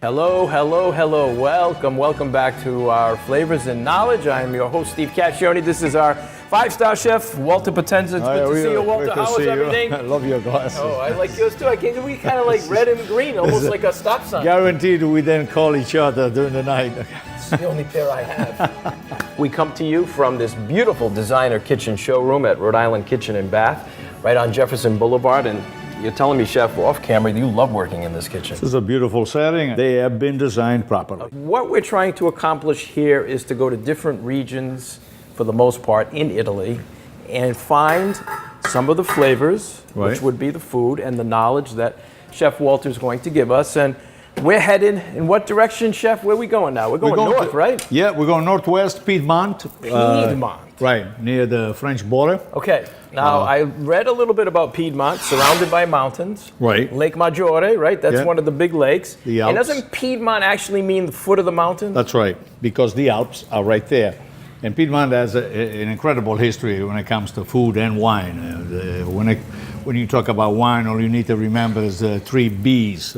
Hello, hello, hello. Welcome back to our Flavors and Knowledge. I am your host, Steve Caccione. This is our five-star chef, Walter Potenza. It's good to see you, Walter. How is everything? I love your glasses. Oh, I like yours too. We kind of like red and green, almost like a stop sign. Guaranteed we then call each other during the night. It's the only pair I have. We come to you from this beautiful designer kitchen showroom at Rhode Island Kitchen and Bath, right on Jefferson Boulevard. And you're telling me, Chef, off camera, you love working in this kitchen. This is a beautiful setting. They have been designed properly. What we're trying to accomplish here is to go to different regions, for the most part, in Italy, and find some of the flavors, which would be the food and the knowledge that Chef Walter's going to give us. And we're headed in what direction, Chef? Where are we going now? We're going north, right? Yeah, we're going northwest, Piedmont. Piedmont. Right, near the French border. Okay. Now, I read a little bit about Piedmont, surrounded by mountains. Right. Lake Maggiore, right? That's one of the big lakes. The Alps. And doesn't Piedmont actually mean the foot of the mountain? That's right, because the Alps are right there. And Piedmont has an incredible history when it comes to food and wine. When you talk about wine, all you need to remember is the three B's.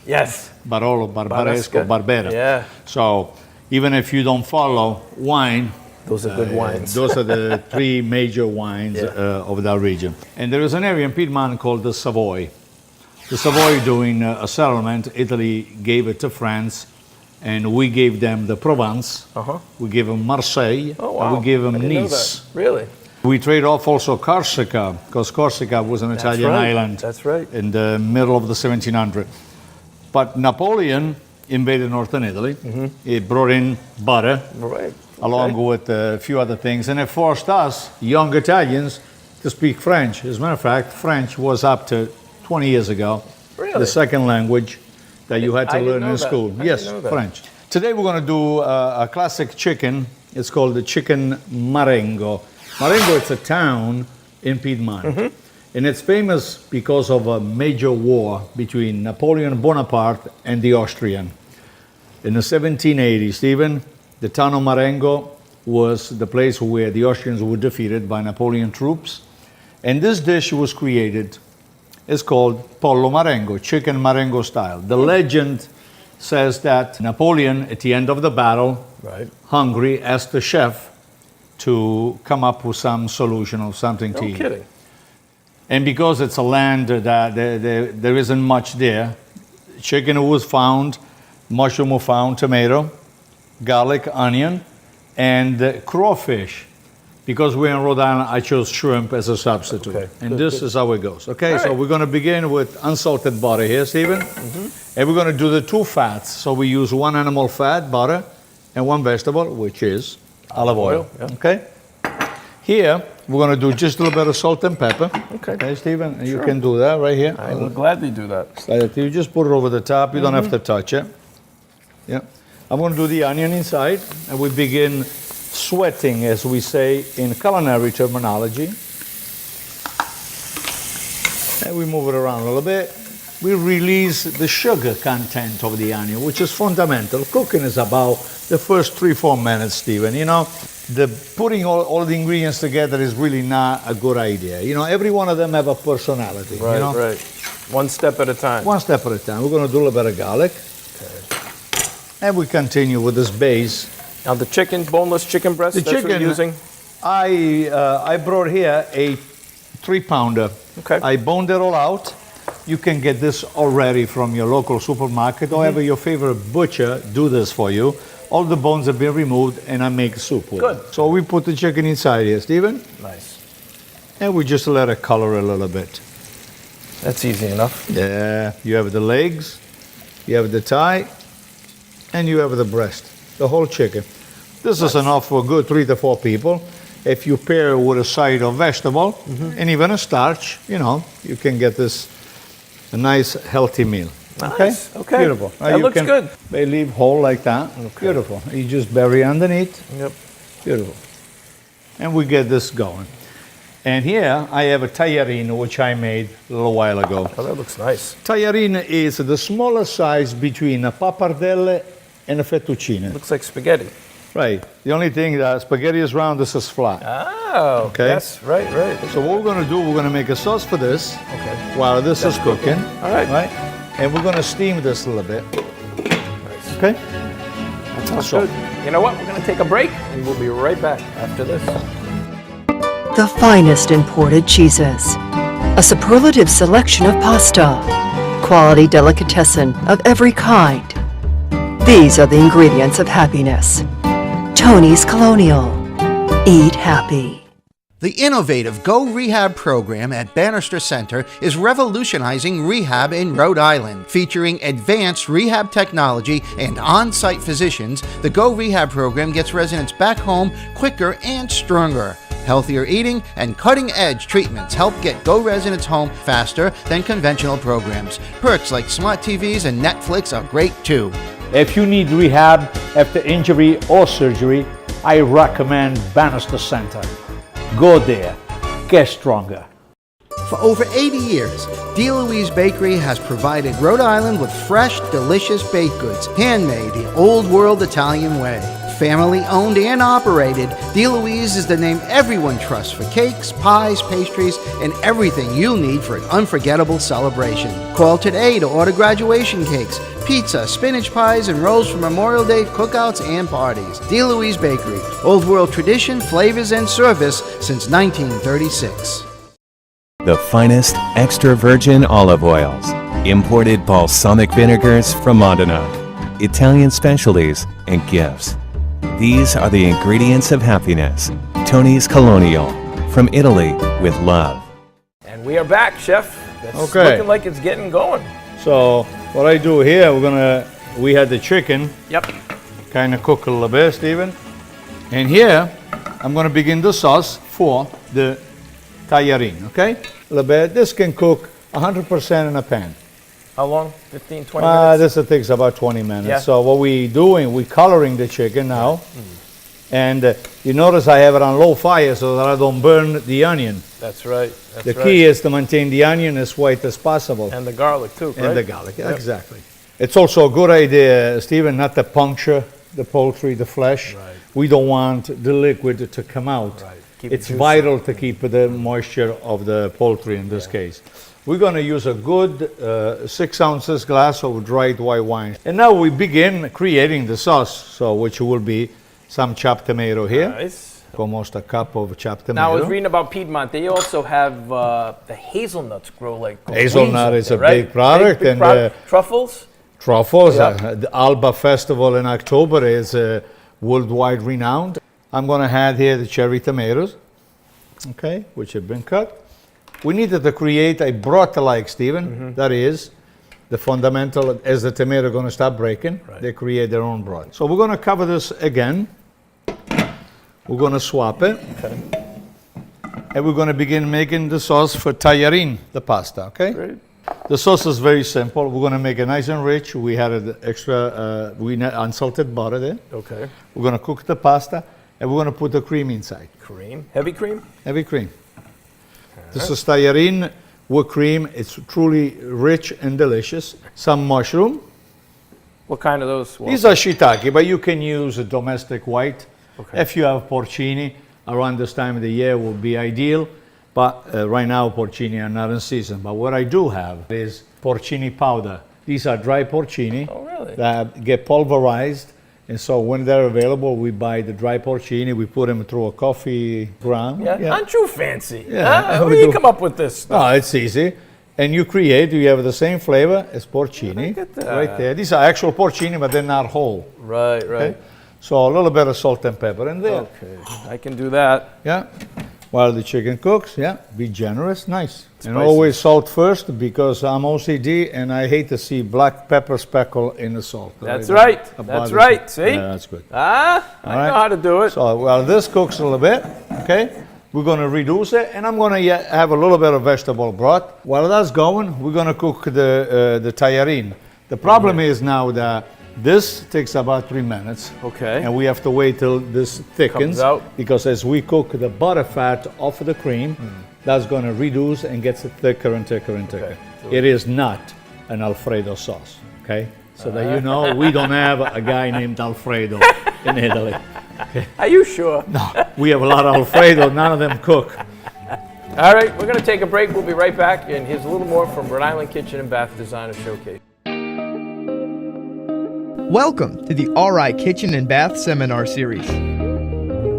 Yes. Barolo, Barbaresco, Barbera. Yeah. So even if you don't follow wine, those are good wines. Those are the three major wines of that region. And there is an area in Piedmont called the Savoy. The Savoy, during a settlement, Italy gave it to France, and we gave them the Provence. We gave them Marseille. Oh, wow. And we gave them I didn't know Nice. that. Really? We trade off also Corsica, because Corsica was an Italian island. That's right. In the middle of the 1700s. But Napoleon invaded northern Italy. He brought in butter. Right. Along with a few other things, and it forced us, young Italians, to speak French. As a matter of fact, French was up to 20 years ago the second language that you had to learn in school. Yes, French. Today we're going to do a classic chicken. It's called the chicken Marengo. Marengo, it's a town in Piedmont, and it's famous because of a major war between Napoleon Bonaparte and the Austrian. In the 1780s, Stephen, the town of Marengo was the place where the Austrians were defeated by Napoleon troops. And this dish was created. It's called pollo Marengo, chicken Marengo style. The legend says that Napoleon, at the end of the battle, hungry, asked the chef to come up with some solution of something to eat. No kidding. And because it's a land that there isn't much there, chicken was found, mushroom was found, tomato, garlic, onion, and crawfish. Because we're in Rhode Island, I chose shrimp as a substitute. Okay, and this is how it goes. Okay, so we're going to begin with unsalted butter here, Stephen. And we're going to do the two fats. So we use one animal fat, butter, and one vegetable, which is olive oil. Okay? Here, we're going to do just a little bit of salt and pepper. Okay, Stephen? And you can do that right here. I will gladly do that. You just put it over the top. You don't have to touch it. Yeah. I'm going to do the onion inside, and we begin sweating, as we say in culinary terminology. And we move it around a little bit. We release the sugar content of the onion, which is fundamental. Cooking is about the first 3-4 minutes, Stephen. You know, putting all the ingredients together is really not a good idea. You know, every one of them have a personality. Right, you know? right. One step at a time. One step at a time. We're going to do a little bit of garlic. And we continue with this base. Now the chicken, boneless chicken breast, that's what you're using? I brought here a 3-pounder. Okay. I boned it all out. You can get this already from your local supermarket, or ever your favorite butcher do this for you. All the bones have been removed, and I make soup with it. So we put the chicken inside here, Stephen. Nice. And we just let it color a little bit. That's easy enough. Yeah. You have the legs, you have the thigh, and you have the breast, the whole chicken. This is enough for a good 3 to 4 people. If you pair it with a side of vegetable and even a starch, you know, you can get this a nice healthy meal. Nice. Okay. Beautiful. That looks good. They leave whole like that. Beautiful. You just bury underneath. Yep. Beautiful. And we get this going. And here I have a tagliarino, which I made a little while ago. Oh, that looks nice. Tagliarino is the smaller size between a pappardelle and a fettuccine. Looks like spaghetti. Right. The only thing that spaghetti is round, this is flat. Oh, okay. Yes, right. So what we're going to do, we're going to make a sauce for this while this is cooking. All right. And we're going to steam this a little bit. Okay? That sounds So- good. You know what? We're going to take a break, and we'll be right back after this. The finest imported cheeses. A superlative selection of pasta. Quality delicatessen of every kind. These are the ingredients of happiness. Tony's Colonial. Eat happy. The innovative Go Rehab program at Bannister Center is revolutionizing rehab in Rhode Island. Featuring advanced rehab technology and on-site physicians, the Go Rehab program gets residents back home quicker and stronger. Healthier eating and cutting-edge treatments help get Go residents home faster than conventional programs. Perks like smart TVs and Netflix are great too. If you need rehab after injury or surgery, I recommend Bannister Center. Go there, get stronger. For over 80 years, D. Louise Bakery has provided Rhode Island with fresh, delicious baked goods, handmade the old world Italian way. Family owned and operated, D. Louise is the name everyone trusts for cakes, pies, pastries, and everything you'll need for an unforgettable celebration. Call today to order graduation cakes, pizza, spinach pies, and rolls for Memorial Day cookouts and parties. D. Louise Bakery, old world tradition, flavors, and service since 1936. The finest extra virgin olive oils, imported balsamic vinegars from Modena, Italian specialties, and gifts. These are the ingredients of happiness. Tony's Colonial, from Italy with love. And we are back, Chef. That's Okay. looking like it's getting going. So what I do here, we had the chicken, Yep. kind of cook a little bit, Stephen. And here, I'm gonna begin the sauce for the tajarin, okay? A little bit. This can cook 100% in a pan. How long? 15, 20 minutes? This takes about 20 minutes. Yeah. So what we doing, we coloring the chicken now. And you notice I have it on low fire so that I don't burn the onion. That's right. That's The right. key is to maintain the onion as white as possible. And the garlic, too, right? And the garlic, Yep. exactly. It's also a good idea, Stephen, not to puncture the poultry, the flesh. Right. We don't want the liquid to come out. Right. Keep it It's juicy. vital to keep the moisture of the poultry in this case. We're going to use a good 6 ounces glass of dried white wine. And now we begin creating the sauce, so which will be some chopped tomato here, Nice. almost a cup of chopped tomato. Now, I was reading about Piedmont. They also have the hazelnuts grow like Hazelnut queens is up a there, right? big product, and, truffles. Truffles, Yep. the Alba Festival in October is worldwide renowned. I'm going to add here the cherry tomatoes, okay, which have been cut. We needed to create a broth-like, Stephen. That is the fundamental, as the tomato going to start breaking, they create their own broth. So we're going to cover this again. We're going to swap it. Okay. And we're going to begin making the sauce for tajarin, the pasta, okay? Great. The sauce is very simple. We're going to make it nice and rich. We had an extra, unsalted butter there. Okay. We're going to cook the pasta, and we're going to put the cream inside. Cream. Heavy cream? Heavy cream. This is tajarin with cream. It's truly rich and delicious. Some mushroom. What kind of those? These are shiitake, but you can use a domestic white. Okay. If you have porcini, around this time of the year would be ideal. But right now, porcini are not in season. But what I do have is porcini powder. These are dry porcini Oh, really? that get pulverized. And so when they're available, we buy the dry porcini. We put them through a coffee ground. Yeah. Aren't you fancy? Yeah, Huh? we Where do you do. come up with this stuff? No, it's easy. And you have the same flavor as porcini. Look at that. Right there. These are actual porcini, but they're not whole. Right, right. Okay? So a little bit of salt and pepper in there. Okay. I can do that. Yeah. While the chicken cooks, yeah, be generous, nice. And Spicy. always salt first because I'm OCD and I hate to see black pepper speckle in the salt. That's right. That That's bothers right. me. See? Yeah, that's good. I All know right. how to do it. So while this cooks a little bit, okay, we're going to reduce it, and I'm going to have a little bit of vegetable broth. While that's going, we're going to cook the tajarin. The problem is now that this takes about 3 minutes. Okay. And we have to wait till this thickens. Comes out. Because as we cook the butter fat off the cream, that's going to reduce and gets it thicker and thicker and thicker. Okay. It is not an Alfredo sauce, okay? So that you know, we don't have a guy named Alfredo in Italy. Are you sure? No, we have a lot of Alfredo, none of them cook. All right, we're going to take a break. We'll be right back. And here's a little more from Rhode Island Kitchen and Bath Designer Showcase. Welcome to the RI Kitchen and Bath Seminar Series,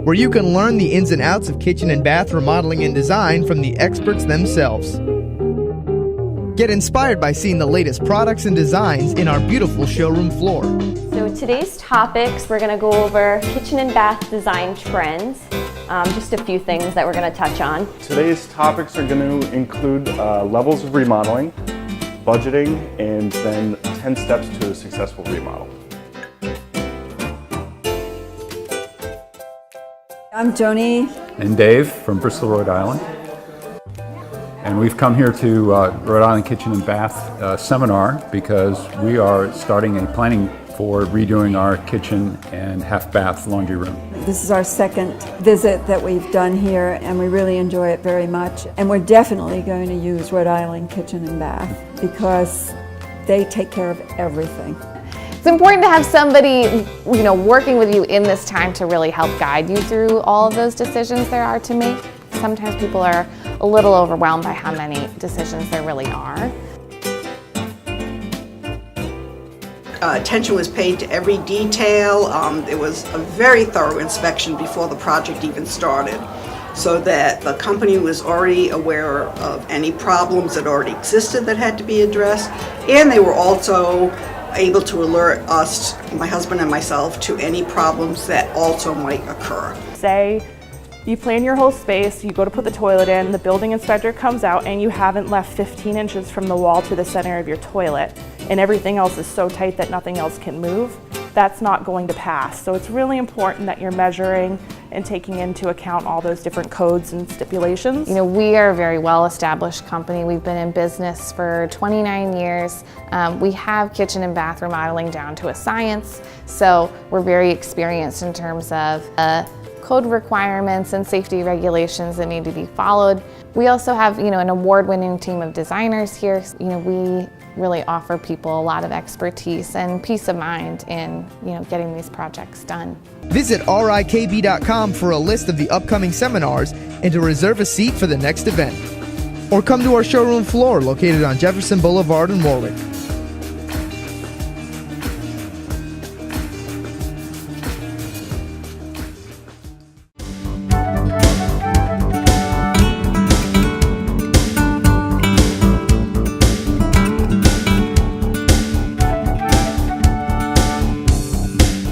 where you can learn the ins and outs of kitchen and bath remodeling and design from the experts themselves. Get inspired by seeing the latest products and designs in our beautiful showroom floor. So today's topics, we're going to go over kitchen and bath design trends, just a few things that we're going to touch on. Today's topics are going to include levels of remodeling, budgeting, and then 10 steps to a successful remodel. I'm Joni. And Dave from Bristol, Rhode Island. And we've come here to Rhode Island Kitchen and Bath Seminar because we are starting a planning for redoing our kitchen and half bath laundry room. This is our second visit that we've done here, and we really enjoy it very much. And we're definitely going to use Rhode Island Kitchen and Bath because they take care of everything. It's important to have somebody, working with you in this time to really help guide you through all of those decisions there are to make. Sometimes people are a little overwhelmed by how many decisions there really are. Attention was paid to every detail. There was a very thorough inspection before the project even started, so that the company was already aware of any problems that already existed that had to be addressed, and they were also able to alert us, my husband and myself, to any problems that also might occur. Say you plan your whole space, you go to put the toilet in, the building inspector comes out and you haven't left 15 inches from the wall to the center of your toilet, and everything else is so tight that nothing else can move. That's not going to pass. So it's really important that you're measuring and taking into account all those different codes and stipulations. We are a very well-established company. We've been in business for 29 years. We have kitchen and bath remodeling down to a science, so we're very experienced in terms of code requirements and safety regulations that need to be followed. We also have, an award-winning team of designers here. We really offer people a lot of expertise and peace of mind in, getting these projects done. Visit RIKB.com for a list of the upcoming seminars and to reserve a seat for the next event. Or come to our showroom floor located on Jefferson Boulevard in Warwick.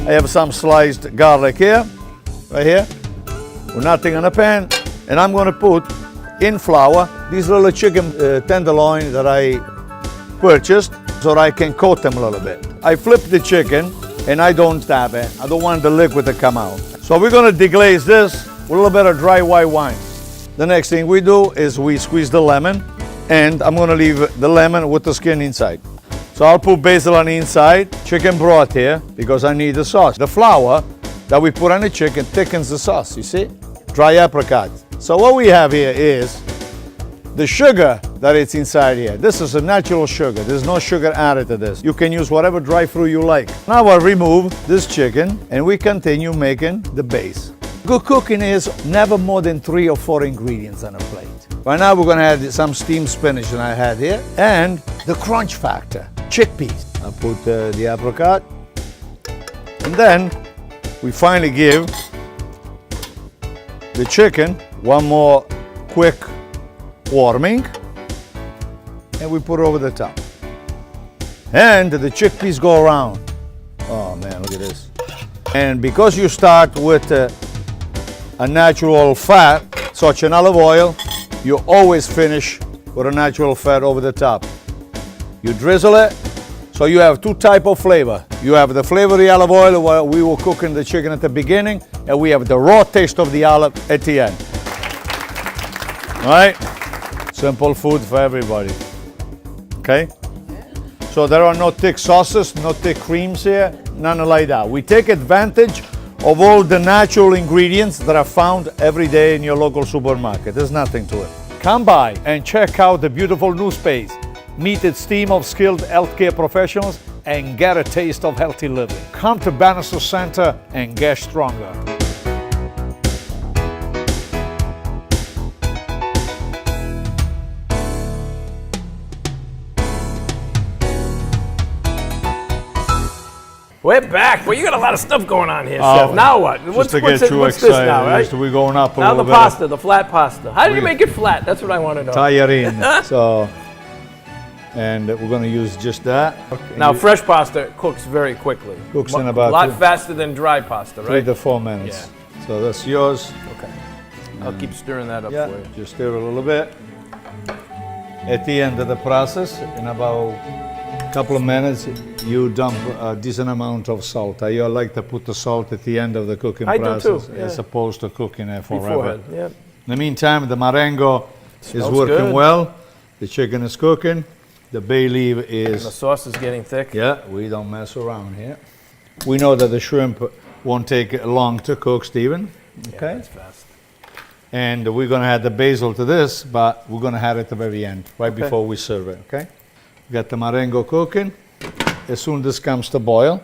I have some sliced garlic here, right here, with nothing in a pan, and I'm gonna put in flour these little chicken tenderloin that I purchased so that I can coat them a little bit. I flip the chicken and I don't tap it. I don't want the liquid to come out. So we're gonna deglaze this with a little bit of dry white wine. The next thing we do is we squeeze the lemon, and I'm gonna leave the lemon with the skin inside. So I'll put basil on the inside, chicken broth here, because I need the sauce. The flour that we put on the chicken thickens the sauce, you see? Dry apricot. So what we have here is the sugar that it's inside here. This is a natural sugar. There's no sugar added to this. You can use whatever dry fruit you like. Now I'll remove this chicken and we continue making the base. Good cooking is never more than 3 or 4 ingredients on a plate. Right now we're gonna add some steamed spinach that I had here and the crunch factor. Chickpeas. I put the apricot, and then we finally give the chicken one more quick warming, and we put it over the top. And the chickpeas go around. Oh man, look at this. And because you start with a natural fat, such an olive oil, you always finish with a natural fat over the top. You drizzle it, so you have 2 types of flavor. You have the flavor of the olive oil while we were cooking the chicken at the beginning, and we have the raw taste of the olive at the end. All right? Simple food for everybody. Okay? So there are no thick sauces, no thick creams here, none like that. We take advantage of all the natural ingredients that are found every day in your local supermarket. There's nothing to it. Come by and check out the beautiful new space. Meet its team of skilled healthcare professionals and get a taste of healthy living. Come to Bannister Center and get stronger. We're back. Well, you got a lot of stuff going on here, Chef. Now what? Just to get you what's excited. this now, right? We're going up a now little the bit. pasta, the flat pasta. How do you make it flat? That's what I want to know. Tajarin. So, and we're going to use just that. Now, fresh pasta cooks very quickly. Cooks in about a lot faster than dry pasta, 3 right? to 4 minutes. So that's yours. Okay. I'll keep stirring that up Yeah, for you. just stir a little bit. At the end of the process, in about a couple of minutes, you dump a decent amount of salt. I like to put the salt at the end of the cooking I do process too, as opposed to cooking it forever. Beforehand, yeah. In the meantime, the marengo is Smells working good. well. The chicken is cooking. The bay leaf And the is, sauce is getting thick. yeah, we don't mess around here. We know that the shrimp won't take long to cook, Stephen. Okay. That's fast. And we're going to add the basil to this, but we're going to add it at the very end, right Okay. before we serve it, okay? Got the marengo cooking. As soon as this comes to boil,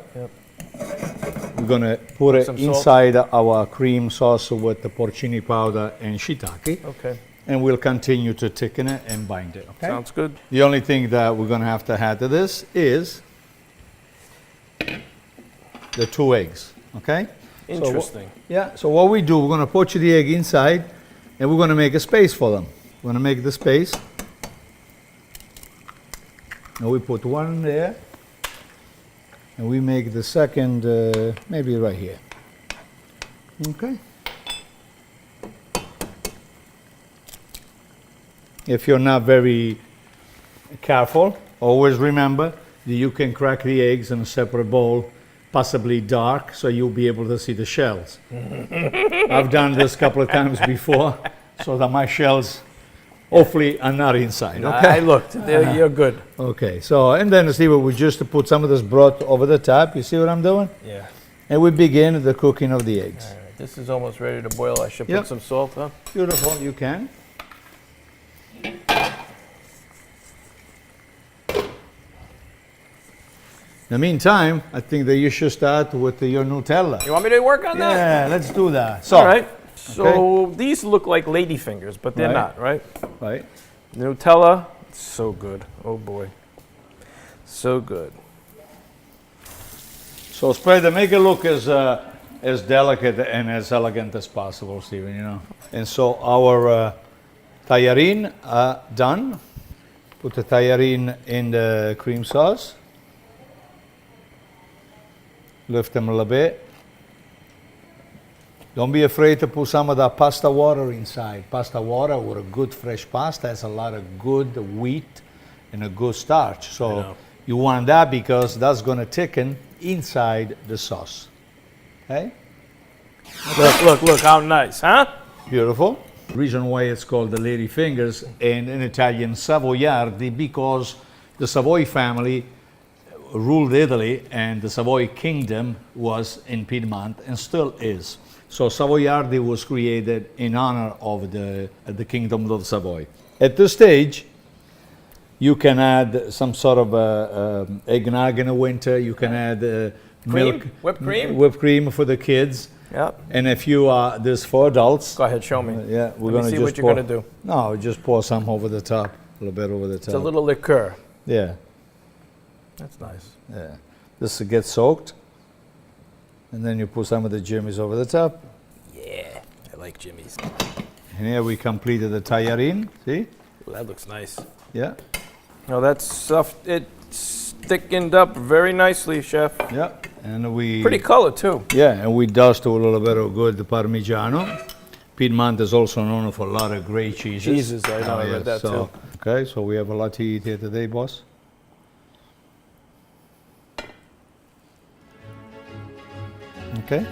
we're going to put it Some salt. inside our cream sauce with the porcini powder and shiitake. Okay. And we'll continue to thicken it and bind it, okay? Sounds good. The only thing that we're going to have to add to this is the 2 eggs, okay? Interesting. So what we do, we're going to poach the egg inside, and we're going to make a space for them. We're going to make the space. And we put one there, and we make the second maybe right here. Okay. If you're not very careful, always remember that you can crack the eggs in a separate bowl, possibly dark, so you'll be able to see the shells. I've done this a couple of times before, so that my shells hopefully are not inside. Okay. I looked. You're good. Okay. So, and then Steve, we just put some of this broth over the top. You see what I'm doing? Yeah. And we begin the cooking of the eggs. All right. This is almost ready to boil. I should Yep. put some salt, huh? Beautiful. You can. In the meantime, I think that you should start with your Nutella. You want me to work on that? Yeah, let's do that. So, All right. So these look like lady fingers, but they're Right. not, right? right. Nutella, so good. Oh boy. So good. So spread it, make it look as delicate and as elegant as possible, Stephen, you know. And so our tajarin are done. Put the tajarin in the cream sauce. Lift them a little bit. Don't be afraid to put some of that pasta water inside. Pasta water with a good fresh pasta has a lot of good wheat and a good starch. So you want that because that's going to thicken inside the sauce. Okay? Look how nice, huh? Beautiful. The reason why it's called the lady fingers and in Italian Savoiardi because the Savoy family ruled Italy and the Savoy kingdom was in Piedmont and still is. So Savoiardi was created in honor of the kingdom of Savoy. At this stage, you can add some sort of eggnog in the winter. You can add milk, whipped cream, whipped cream for the kids. Yep. And if you are this for adults, Go ahead, show me. yeah, we're Let me gonna see just what you're pour. gonna do. No, just pour some over the top, a little bit over the top. It's a little liqueur. Yeah, That's nice. yeah. This gets soaked, and then you put some of the jimmies over the top. Yeah, I like Jimmy's. And here we completed the tajarin. See? Ooh, that looks nice. Yeah, No, that's stuffed. It's thickened up very nicely, Chef. yeah. And we Pretty color too. Yeah, and we dust with a little bit of good Parmigiano. Piedmont is also known for a lot of great cheeses. Cheeses, I know, I read that so, too. Okay, so we have a lot to eat here today, boss. Okay.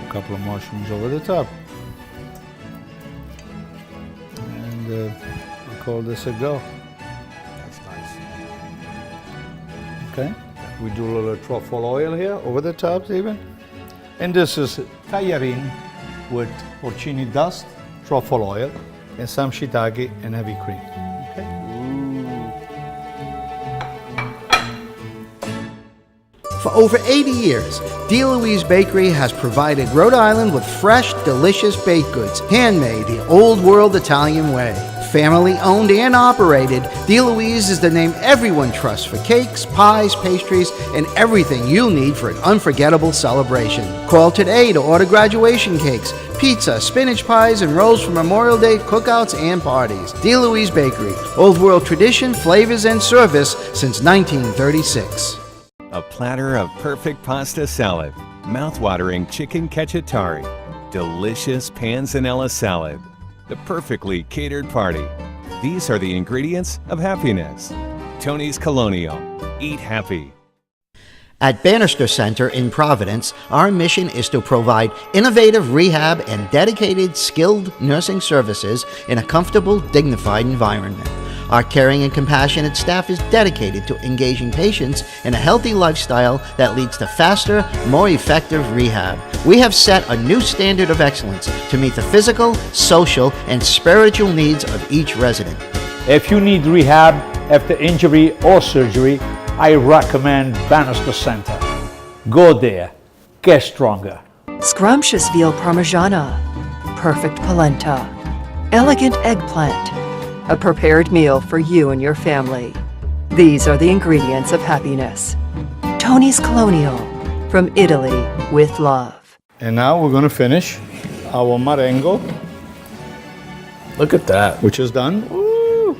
A couple of mushrooms over the top. And we call this a go. That's nice. Okay. We do a little truffle oil here over the top, even. And this is tajarin with porcini dust, truffle oil, and some shiitake and heavy cream. Okay. For over 80 years, D. Louise Bakery has provided Rhode Island with fresh, delicious baked goods, handmade the old world Italian way. Family owned and operated, DeLuise is the name everyone trusts for cakes, pies, pastries, and everything you'll need for an unforgettable celebration. Call today to order graduation cakes, pizza, spinach pies, and rolls for Memorial Day cookouts and parties. DeLuise Bakery, Old World tradition, flavors, and service since 1936. A platter of perfect pasta salad, mouth-watering chicken cacciatore, delicious panzanella salad, the perfectly catered party. These are the ingredients of happiness. Tony's Colonial. Eat happy. At Bannister Center in Providence, our mission is to provide innovative rehab and dedicated, skilled nursing services in a comfortable, dignified environment. Our caring and compassionate staff is dedicated to engaging patients in a healthy lifestyle that leads to faster, more effective rehab. We have set a new standard of excellence to meet the physical, social, and spiritual needs of each resident. If you need rehab after injury or surgery, I recommend Bannister Center. Go there, get stronger. Scrumptious veal parmigiana, perfect polenta, elegant eggplant, a prepared meal for you and your family. These are the ingredients of happiness. Tony's Colonial, from Italy with love. And now we're going to finish our marengo. Look at that. Which is done. Woo.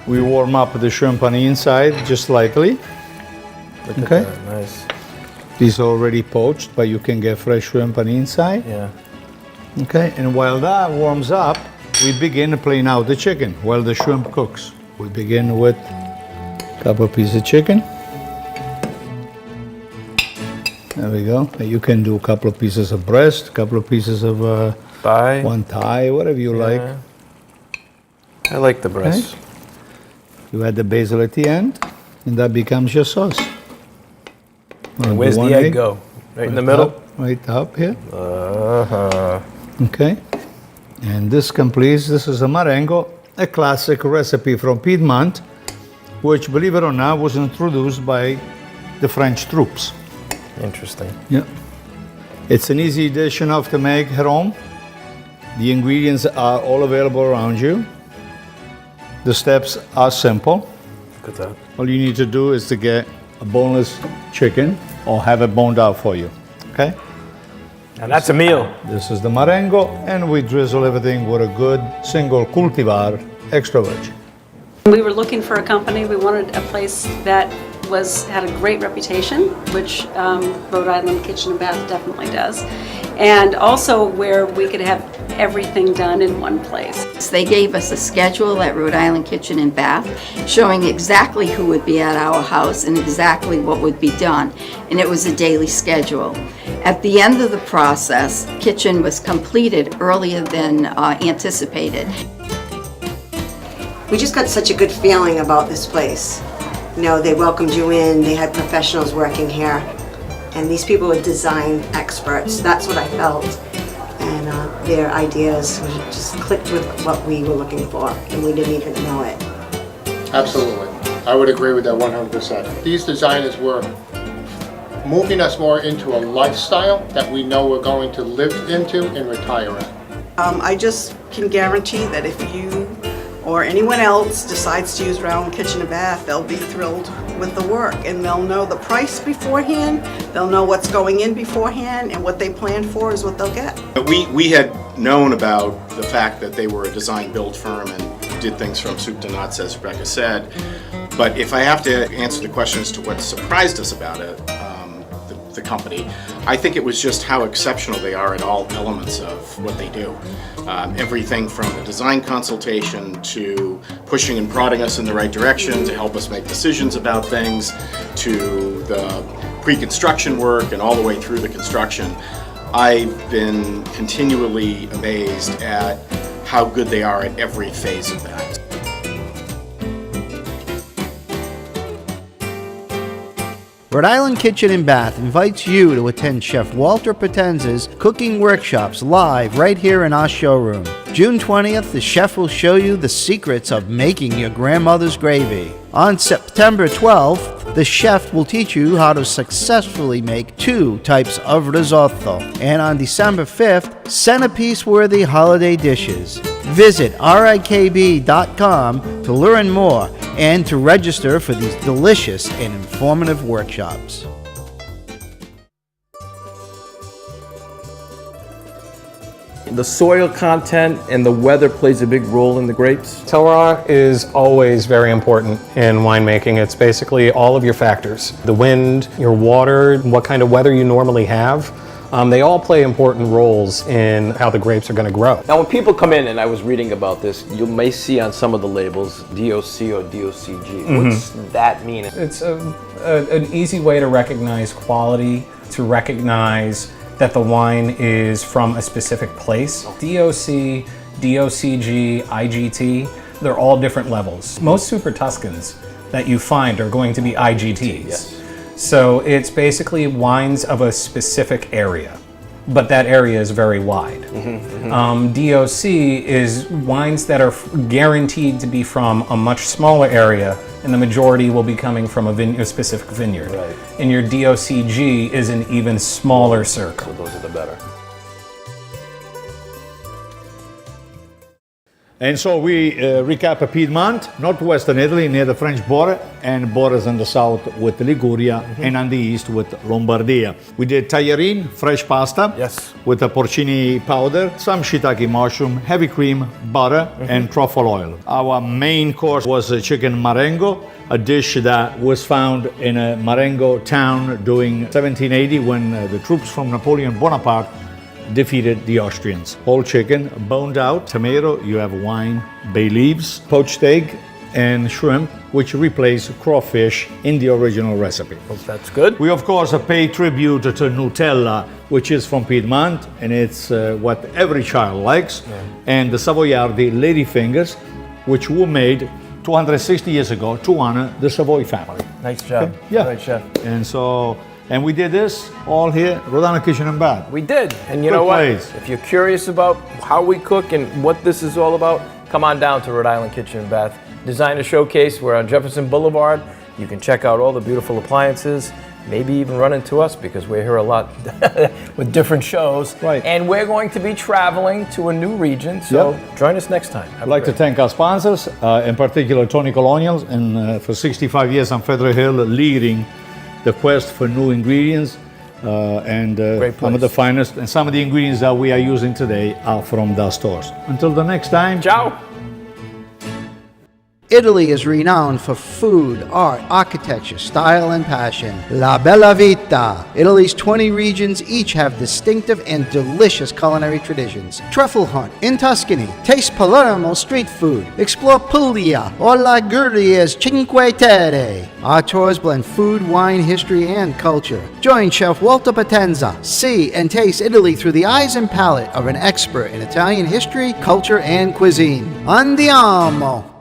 We warm up the shrimp on the inside just lightly. Look at that, nice. These are already poached, but you can get fresh shrimp on the inside. Yeah. Okay, and while that warms up, we begin playing out the chicken while the shrimp cooks. We begin with a couple pieces of chicken. There we go. You can do a couple of pieces of breast, a couple of pieces of thigh, one thigh, whatever you like. I like the breast. Okay. You add the basil at the end, and that becomes your sauce. And where's the egg go? Right in the middle? Right up here. Uh-huh. Okay. And this completes, this is a marengo, a classic recipe from Piedmont, which, believe it or not, was introduced by the French troops. Interesting. Yeah. It's an easy dish enough to make at home. The ingredients are all available around you. The steps are simple. Look at that. All you need to do is to get a boneless chicken or have it boned out for you, okay? And that's a meal. This is the marengo, and we drizzle everything with a good single cultivar extra virgin. We were looking for a company. We wanted a place that had a great reputation, which Rhode Island Kitchen and Bath definitely does, and also where we could have everything done in one place. They gave us a schedule at Rhode Island Kitchen and Bath showing exactly who would be at our house and exactly what would be done, and it was a daily schedule. At the end of the process, kitchen was completed earlier than anticipated. We just got such a good feeling about this place. You know, they welcomed you in, they had professionals working here, and these people were design experts. That's what I felt. And their ideas just clicked with what we were looking for, and we didn't even know it. Absolutely. I would agree with that 100%. These designers were moving us more into a lifestyle that we know we're going to live into and retire in. I just can guarantee that if you or anyone else decides to use Rhode Island Kitchen and Bath, they'll be thrilled with the work, and they'll know the price beforehand, they'll know what's going in beforehand, and what they plan for is what they'll get. We had known about the fact that they were a design-build firm and did things from soup to nuts, as Rebecca said. But if I have to answer the question as to what surprised us about it, the company, I think it was just how exceptional they are at all elements of what they do. Everything from the design consultation to pushing and prodding us in the right direction to help us make decisions about things, to the pre-construction work and all the way through the construction. I've been continually amazed at how good they are at every phase of that. Rhode Island Kitchen and Bath invites you to attend Chef Walter Potenza's cooking workshops live right here in our showroom. June 20th, the chef will show you the secrets of making your grandmother's gravy. On September 12th, the chef will teach you how to successfully make 2 types of risotto. And on December 5th, centerpiece-worthy holiday dishes. Visit rikb.com to learn more and to register for these delicious and informative workshops. The soil content and the weather plays a big role in the grapes? Terroir is always very important in winemaking. It's basically all of your factors. The wind, your water, what kind of weather you normally have. They all play important roles in how the grapes are going to grow. Now when people come in, and I was reading about this, you may see on some of the labels DOC or DOCG. What's that mean? It's an easy way to recognize quality, to recognize that the wine is from a specific place. DOC, DOCG, IGT, they're all different levels. Most Super Tuscans that you find are going to be IGTs. Yes. So it's basically wines of a specific area, but that area is very wide. DOC is wines that are guaranteed to be from a much smaller area, and the majority will be coming from a specific vineyard. Right. And your DOCG is an even smaller circle. So those are the better. And so we recap Piedmont, northwestern Italy near the French border, and borders on the south with Liguria, and on the east with Lombardia. We did tagliarine, fresh pasta, yes, with a porcini powder, some shiitake mushroom, heavy cream, butter, and truffle oil. Our main course was a chicken marengo, a dish that was found in a Marengo town during 1780 when the troops from Napoleon Bonaparte defeated the Austrians. Whole chicken, boned out, tomato, you have wine, bay leaves, poached egg, and shrimp, which replace crawfish in the original recipe. Well, that's good. We, of course, pay tribute to Nutella, which is from Piedmont, and it's what every child likes, and the Savoiardi ladyfingers, which were made 260 years ago to honor the Savoy family. Nice job. Okay? Yeah. Great chef. And we did this all here, Rhode Island Kitchen and Bath. We did. And you Good know what? place. If you're curious about how we cook and what this is all about, come on down to Rhode Island Kitchen and Bath Designer Showcase. We're on Jefferson Boulevard. You can check out all the beautiful appliances, maybe even run into us because we're here a lot with different shows. Right. And we're going to be traveling to a new region, so join us next time. I'd like to thank our sponsors, in particular Tony Colonials, and for 65 years on Federal Hill, leading the quest for new ingredients. Some of the finest, and some of the ingredients that we are using today are from their stores. Until the next time. Ciao. Italy is renowned for food, art, architecture, style, and passion. La Bella Vita. Italy's 20 regions each have distinctive and delicious culinary traditions. Truffle hunt in Tuscany. Taste Palermo street food. Explore Puglia or Liguria's Cinque Terre. Our tours blend food, wine, history, and culture. Join Chef Walter Potenza. See and taste Italy through the eyes and palate of an expert in Italian history, culture, and cuisine. Andiamo!